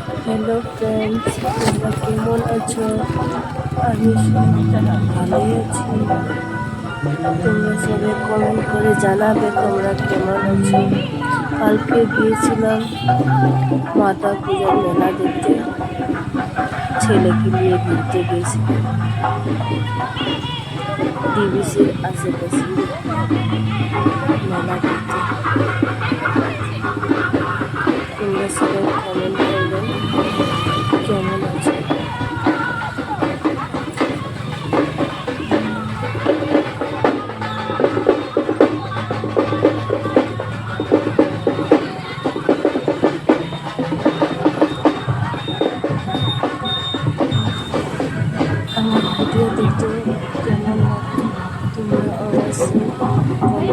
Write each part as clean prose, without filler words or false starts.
Hello friends, তোমরা কেমন আছো? আমি ভালোই আছি। তোমরা সবাই কমেন্ট করে জানাবে তোমরা কেমন আছো। কালকে গিয়েছিলাম মাতা পূজার মেলা দেখতে, ছেলেকে নিয়ে ঘুরতে গিয়েছিলাম ডিবিসির আশেপাশে মেলা দেখতে। তোমরা সবাই কমেন্ট করবেন কেমন আছে। আমার ভিডিও দেখতে কেমন লাগতো তোমরা অবশ্যই কমেন্ট করে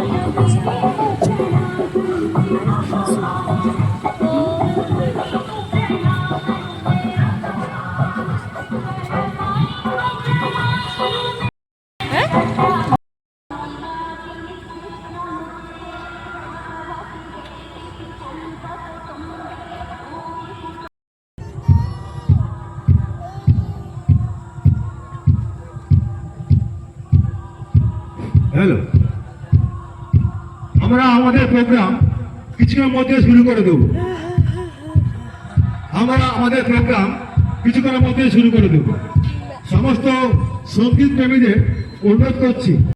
হ্যালো, আমরা আমাদের প্রোগ্রাম কিছুক্ষণের মধ্যে শুরু করে দেব। সমস্ত সঙ্গীত প্রেমীদের অনুরোধ করছি